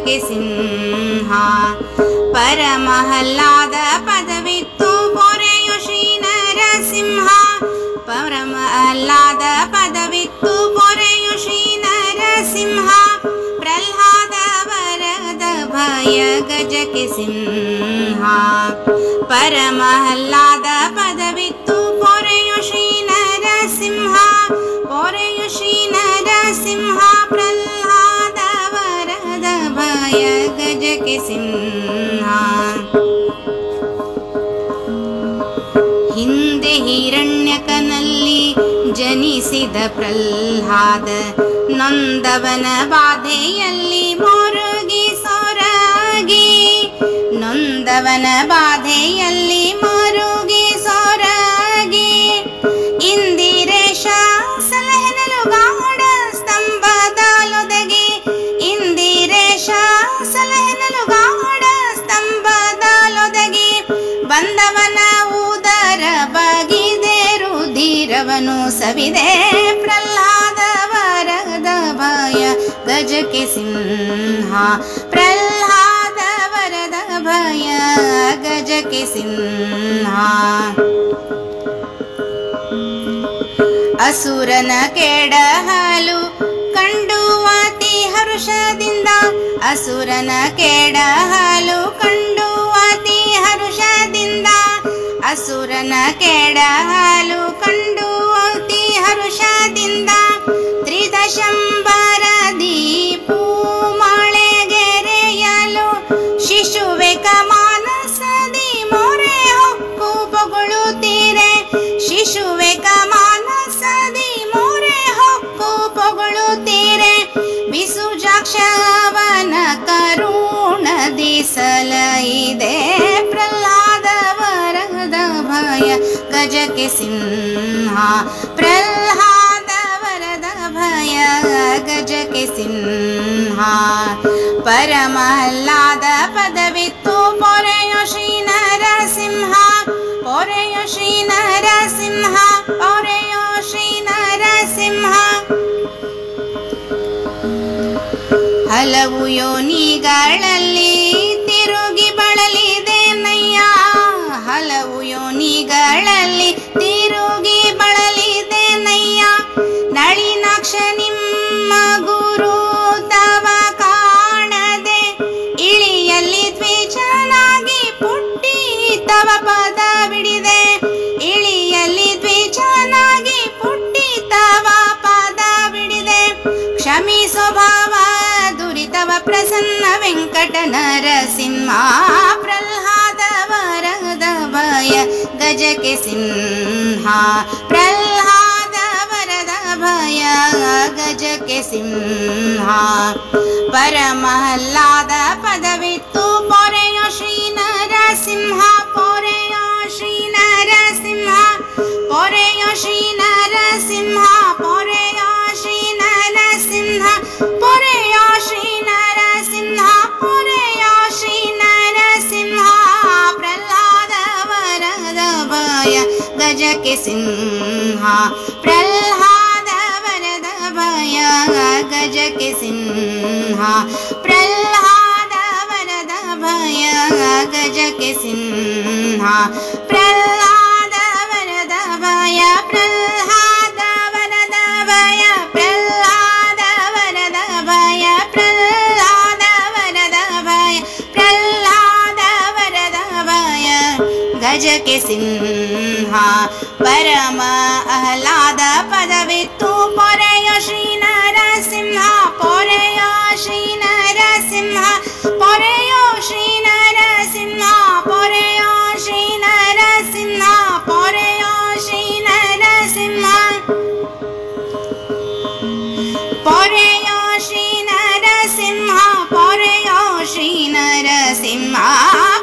ಗಜಕ್ಕೆ ಸಿಂಹ. ಪರಮಹಲ್ಲಾದ ಪದವಿತ್ತು ಪೊರೆಯು ಶ್ರೀ ನರಸಿಂಹ. ಪರಮಹಲ್ಲಾದ ಪದವಿತ್ತು ಪೊರೆಯು ಶ್ರೀ ನರಸಿಂಹ. ಪ್ರಹ್ಲಾದ ವರದ ಭಯ ಗಜಕ್ಕೆ ಸಿಂಹ. ಪರಮಹಲ್ಲಾದ ಪದವಿತ್ತು ಪೊರೆಯು ಶ್ರೀ ನರಸಿಂಹ. ಪೊರೆಯು ಶ್ರೀ ನರಸಿಂಹ. ಪ್ರಹ್ಲಾದ ವರದ ಭಯ ಗಜಕ್ಕೆ ಸಿಂಹ. ಹಿಂದೆ ಹಿರಣ್ಯಕನಲ್ಲಿ ಜನಿಸಿದ ಪ್ರಹ್ಲಾದ ನೊಂದವನ ಬಾಧೆಯಲ್ಲಿ ಮೊರಗಿ ಸೊರಗಿ. ನೊಂದವನ ಬಾಧೆಯಲ್ಲಿ ಮೊರಗಿ ಸೊರಗಿ. ಇಂದಿರೇಶ ಸಲಹೆನಲು ಗಾಢ ಸ್ತಂಭದಲೊದಗಿ. ಇಂದಿರೇಶ ಸಲಹೆನಲು ಗಾಢ ಸ್ತಂಭದಲೊದಗಿ. ಬಂದವನ ಉದರ ಬಗಿದೆ ರುಧಿರವನು ಸವಿದೆ. ಪ್ರಹ್ಲಾದ ವರದ ಭಯ ಗಜಕ್ಕೆ ಸಿಂಹ. ಪ್ರಹ್ಲಾದ ವರದ ಭಯ ಗಜಕ್ಕೆ ಸಿಂಹ. ಅಸುರನ ಕೆಡಹಲು ಕಂಡು ಅತಿ ಹರುಷದಿಂದ. ಅಸುರನ ಕೆಡಹಲು ಕಂಡು ಅತಿ ಹರುಷದಿಂದ. ಅಸುರನ ಕೆಡಹಲು ಕಂಡು ಅತಿ ಹರುಷದಿಂದ. ತ್ರಿದಶಂಬರದಿ ಪೂಮಳೆಗೆರೆಯಲು ಶಿಶುವೆಕ ಮಾನಸದಿ ಮೊರೆ ಹೊಕ್ಕು ಪೊಗಳುತ್ತೀರೆ. ಶಿಶುವೆಕ ಮಾನಸದಿ ಮೊರೆ ಹೊಕ್ಕು ಪೊಗಳುತ್ತೀರೆ. ವಿಸುಜಾಕ್ಷವನ ಕರುಣದಿ ಸಲಹಿದೆ. ಪ್ರಹ್ಲಾದ ವರದ ಭಯ ಗಜಕ್ಕೆ ಸಿಂಹ. ಪ್ರಹ್ಲಾದ ವರದ ಭಯ ಗಜಕ್ಕೆ ಸಿಂಹ. ಪರಮಹಲ್ಲಾದ ಪದವಿತ್ತು ಪೊರೆಯು ಶ್ರೀ ನರಸಿಂಹ. ಪೊರೆಯು ಶ್ರೀ ನರಸಿಂಹ. ಪೊರೆಯು ಶ್ರೀ ನರಸಿಂಹ. ಹಲವು ಯೋನಿಗಳಲ್ಲಿ ತಿರುಗಿ ಬಳಲಿದೆ ನಯ್ಯ. ಹಲವು ಯೋನಿಗಳಲ್ಲಿ ತಿರುಗಿ ಬಳಲಿದೆ ನಯ್ಯ. ನಳಿನಾಕ್ಷ ನಿಮ್ಮ ಗುರು ತವ ಕಾಣದೆ. ಇಳಿಯಲ್ಲಿ ದ್ವಿಜನಾಗಿ ಪುಟ್ಟಿ ತವ ಪದ ಬಿಡಿದೆ. ಇಳಿಯಲ್ಲಿ ದ್ವಿಜನಾಗಿ ಪುಟ್ಟಿ ತವ ಪದ ಬಿಡಿದೆ. ಕ್ಷಮಿಸೋ ಭಾವ ದುರಿತವ ಪ್ರಸನ್ನ ವೆಂಕಟ ನರಸಿಂಹ. ಪ್ರಹ್ಲಾದ ವರದ ಭಯ ಗಜಕ್ಕೆ ಸಿಂಹ. ಪ್ರಹ್ಲಾದ ವರದ ಭಯ ಗಜಕ್ಕೆ ಸಿಂಹ. ಪರಮಹಲ್ಲಾದ ಪದವಿತ್ತು ಪೊರೆಯು ಶ್ರೀ ನರಸಿಂಹ. ಪೊರೆಯು ಶ್ರೀ ನರಸಿಂಹ. ಪೊರೆಯು ಶ್ರೀ ನರಸಿಂಹ. ಪೊರೆಯು ಶ್ರೀ ನರಸಿಂಹ. ಪೊರೆಯು ಶ್ರೀ ನರಸಿಂಹ. ಪೊರೆಯು ಶ್ರೀ ನರಸಿಂಹ. ಪ್ರಹ್ಲಾದ ವರದ ಭಯ ಗಜಕ್ಕೆ ಸಿಂಹ. ಪ್ರಹ್ಲಾದ ವರದ ಭಯ ಗಜಕ್ಕೆ ಸಿಂಹ. ಪ್ರಹ್ಲಾದ ವರದ ಭಯ ಗಜಕ್ಕೆ ಸಿಂಹ. ಪ್ರಹ್ಲಾದ ವರದ ಭಯ. ಪ್ರಹ್ಲಾದ ವರದ ಭಯ. ಪ್ರಹ್ಲಾದ ವರದ ಭಯ. ಪ್ರಹ್ಲಾದ ವರದ ಭಯ. ಪ್ರಹ್ಲಾದ ವರದ ಭಯ ಗಜಕ್ಕೆ ಸಿಂಹ. ಪರಮಹಲ್ಲಾದ ಪದವಿತ್ತು ಪೊರೆಯು ಶ್ರೀ ನರಸಿಂಹ. ಪೊರೆಯು ಶ್ರೀ ನರಸಿಂಹ. ಪೊರೆಯು ಶ್ರೀ ನರಸಿಂಹ. ಪೊರೆಯು ಶ್ರೀ ನರಸಿಂಹ. ಪೊರೆಯು ಶ್ರೀ ನರಸಿಂಹ. ಪೊರೆಯು ಶ್ರೀ ನರಸಿಂಹ. ಪೊರೆಯು ಶ್ರೀ ನರಸಿಂಹ.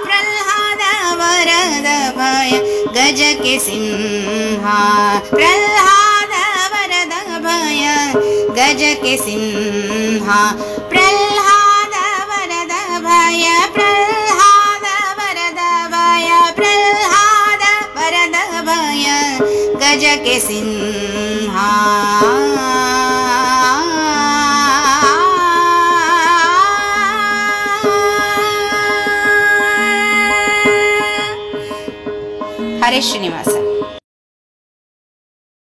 ಪ್ರಹ್ಲಾದ ವರದ ಭಯ ಗಜಕ್ಕೆ ಸಿಂಹ. ಪ್ರಹ್ಲಾದ ವರದ ಭಯ ಗಜಕ್ಕೆ ಸಿಂಹ. ಪ್ರಹ್ಲಾದ ವರದ ಭಯ. ಪ್ರಹ್ಲಾದ ವರದ ಭಯ. ಪ್ರಹ್ಲಾದ ವರದ ಭಯ ಗಜಕ್ಕೆ ಸಿಂಹ. ಹರೇ ಶ್ರೀನಿವಾಸ.